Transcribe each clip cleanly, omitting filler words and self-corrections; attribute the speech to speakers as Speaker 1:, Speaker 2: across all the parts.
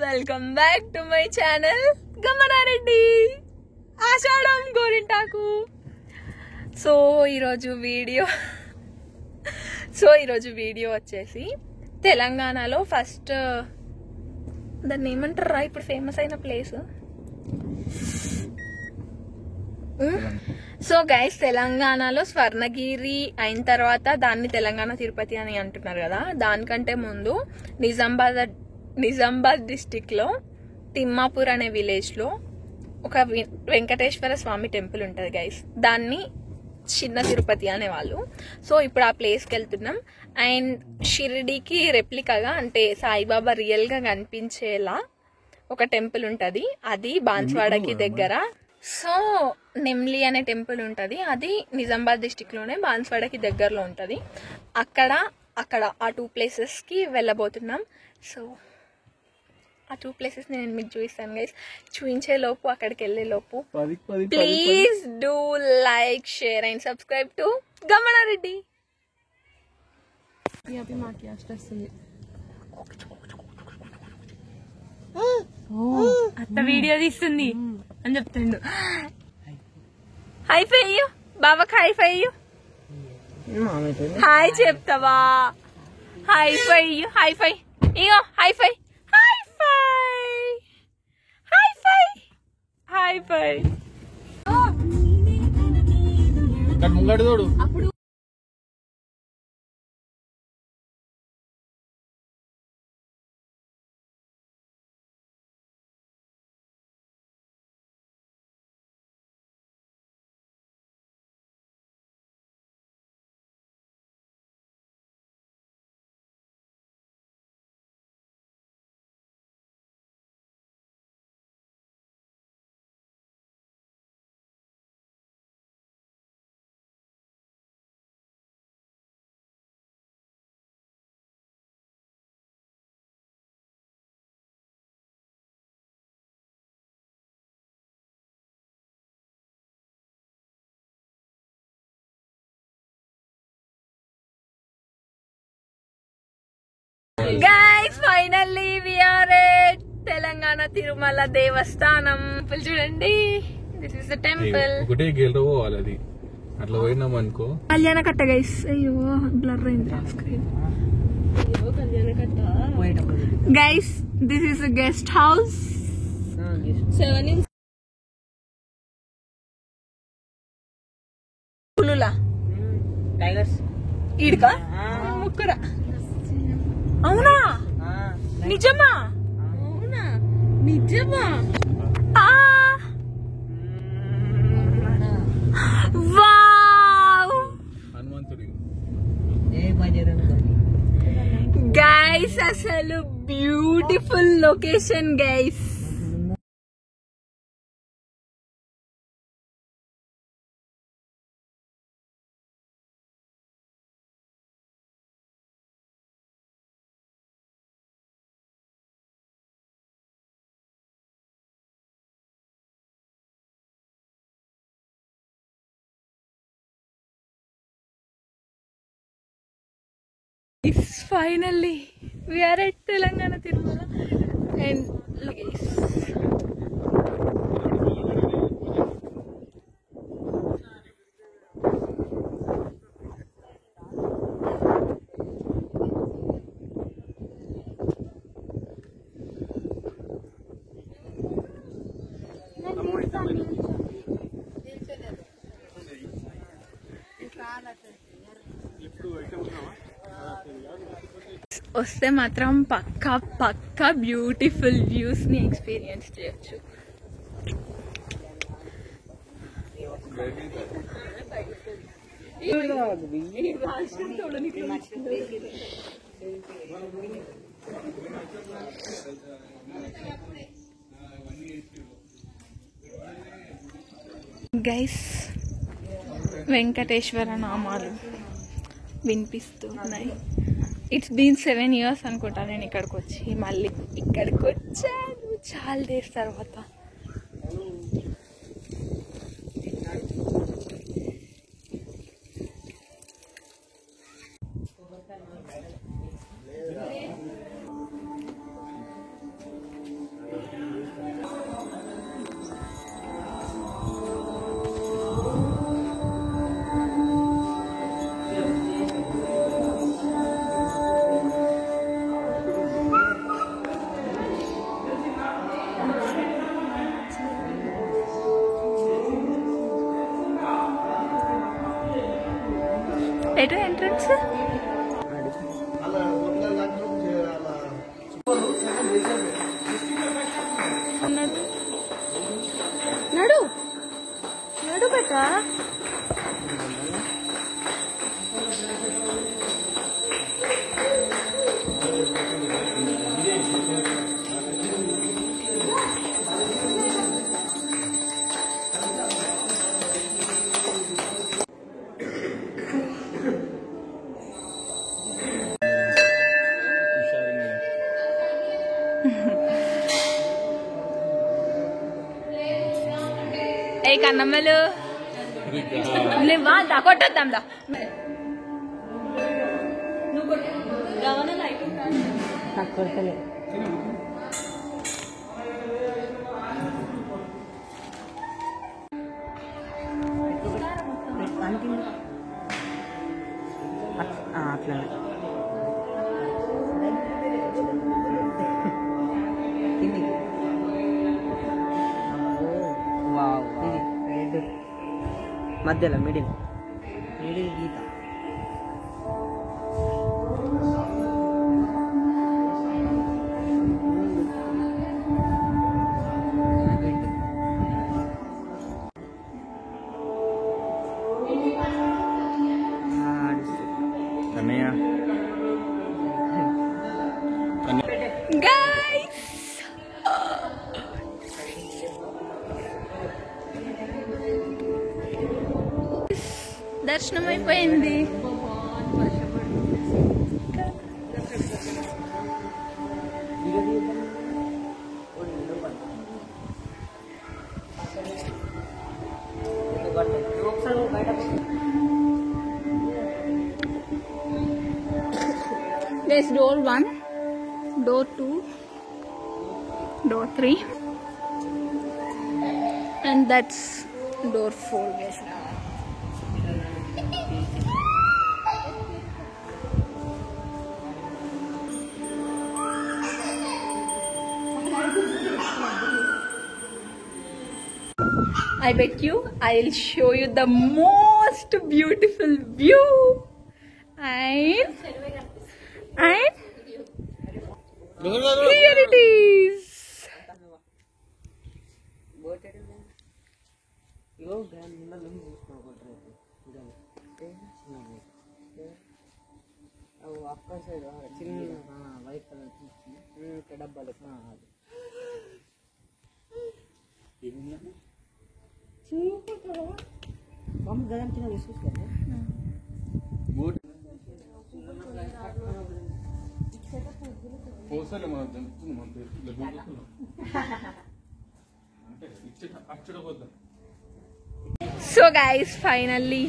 Speaker 1: Welcome back to my channel Gamanareddy ఆషాఢం గోరింటాకు. So ఈరోజు వీడియో వచ్చేసి తెలంగాణలో ఫస్ట్ దాన్ని ఏమంటారా ఇప్పుడు ఫేమస్ అయిన ప్లేస్. సో గైస్, తెలంగాణలో స్వర్ణగిరి అయిన తర్వాత దాన్ని తెలంగాణ తిరుపతి అని అంటున్నారు కదా. దానికంటే ముందు నిజామాబాద్ డిస్టిక్ లో తిమ్మాపూర్ అనే విలేజ్ లో ఒక వెంకటేశ్వర స్వామి టెంపుల్ ఉంటది గైస్. దాన్ని చిన్న తిరుపతి అనేవాళ్ళు. సో ఇప్పుడు ఆ ప్లేస్కి వెళ్తున్నాం. అండ్ షిరిడీకి రెప్లికాగా అంటే సాయిబాబా రియల్ గా కనిపించేలా ఒక టెంపుల్ ఉంటది. అది బాన్స్వాడకి దగ్గర. సో నెమ్లి అనే టెంపుల్ ఉంటది. అది నిజామాబాద్ డిస్టిక్ లోనే బాన్స్వాడకి దగ్గరలో ఉంటది. అక్కడ ఆ 2 ప్లేసెస్ కి వెళ్ళబోతున్నాం. సో ఆ 2 ప్లేసెస్ నేను మీకు చూపిస్తాను గైస్. చూపించే లోపు, అక్కడికి వెళ్ళే లోపు please do like, share and subscribe to Gamanareddy. అత్త వీడియో తీస్తుంది అని చెప్తుండు. హై ఫై బాబాకి హై ఫై హాయ్ చెప్తావా? హై ఫై ఇగో హై ఫై అప్పుడు guys finally we are at Telangana Tirumala దేవస్థానం. చూడండి, దిస్ ఇస్ ద టెంపుల్.
Speaker 2: ఒకటే గేల్ పోవాలి, అది అట్లా పోయినాం అనుకో.
Speaker 1: కళ్యాణ కట్ట గైస్. అయ్యో బ్లర్ అయింది screen. Guys this is guest house. 7 tigers ఈడకా ముక్కరా. అవునా? నిజమా? వావ్ గైస్, అసలు beautiful location guys. Finally, we are at Telangana Tirumala. And look guys. వస్తే మాత్రం పక్కా బ్యూటిఫుల్ వ్యూస్ ని ఎక్స్పీరియన్స్ చేయొచ్చు. గైస్, వెంకటేశ్వర నామాలు వినిపిస్తున్నాయి. ఇట్స్ బీన్ 7 years అనుకుంటా నేను ఇక్కడికి వచ్చి. మళ్ళీ ఇక్కడికి వచ్చాను చాలా డేస్ తర్వాత. ఎటు ఎంట్రన్స్ నడు నడు బెట ఏ కన్నమ్మలు నువ్వా దా కొట్టొద్దాం దా
Speaker 3: అట్లా వావ్ ఇది రెడ్ మధ్యలో మిడిల్ గీత
Speaker 1: గైస్ దర్శనం అయిపోయింది. There's door 1, door 2, door 3, and that's door 4, guys. I bet you I'll show you the most beautiful view. And here it is.
Speaker 3: చిన్న వైట్ కలర్ డబ్బాలు గదం చిన్న తీసుకోండి.
Speaker 1: సో గైస్ ఫైనల్లీ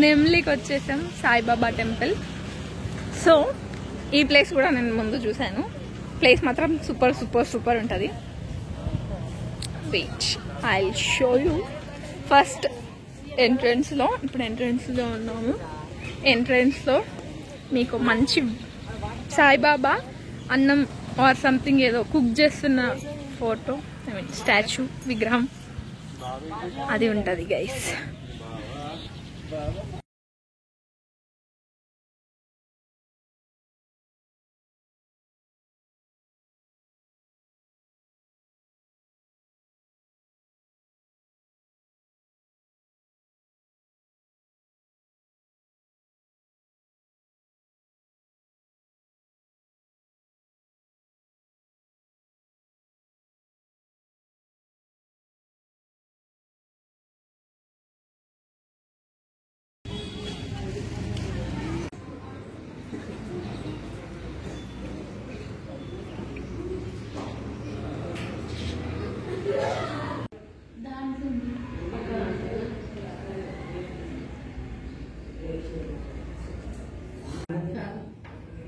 Speaker 1: నెమ్లికి వచ్చేసాం, సాయిబాబా టెంపుల్. సో ఈ ప్లేస్ కూడా నేను ముందు చూశాను. ప్లేస్ మాత్రం సూపర్ సూపర్ సూపర్ ఉంటుంది. Wait I will show you. First ఎంట్రన్స్లో, ఇప్పుడు ఎంట్రన్స్లో ఉన్నాము. ఎంట్రన్స్లో మీకు మంచి సాయిబాబా అన్నం ఆర్ సంథింగ్ ఏదో కుక్ చేస్తున్న ఫోటో, ఐ మీన్ స్టాచ్యూ, విగ్రహం అది ఉంటుంది గైస్.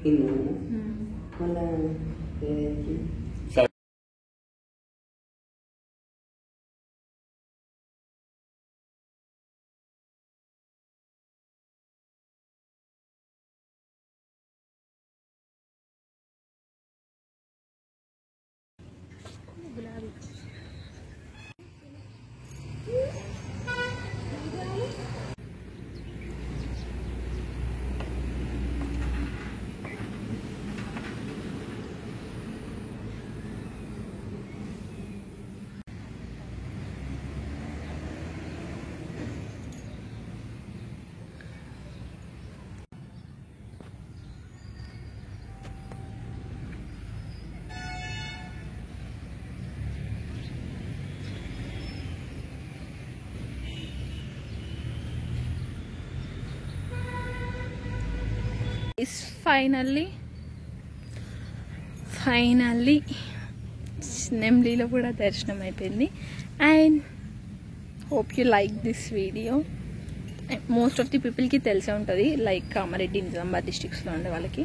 Speaker 3: ఇల్లు మళ్ళీ
Speaker 1: ఫైనల్లీ నెమ్లీలో కూడా దర్శనం అయిపోయింది. And hope you like this video. Most of the పీపుల్కి తెలిసే ఉంటుంది, లైక్ కామారెడ్డి, నిజామాబాద్ డిస్ట్రిక్ట్స్లో ఉండే వాళ్ళకి.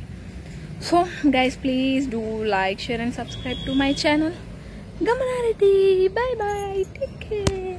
Speaker 1: So guys, please do like, share and subscribe to my channel Gamanareddy. Bye bye, take care.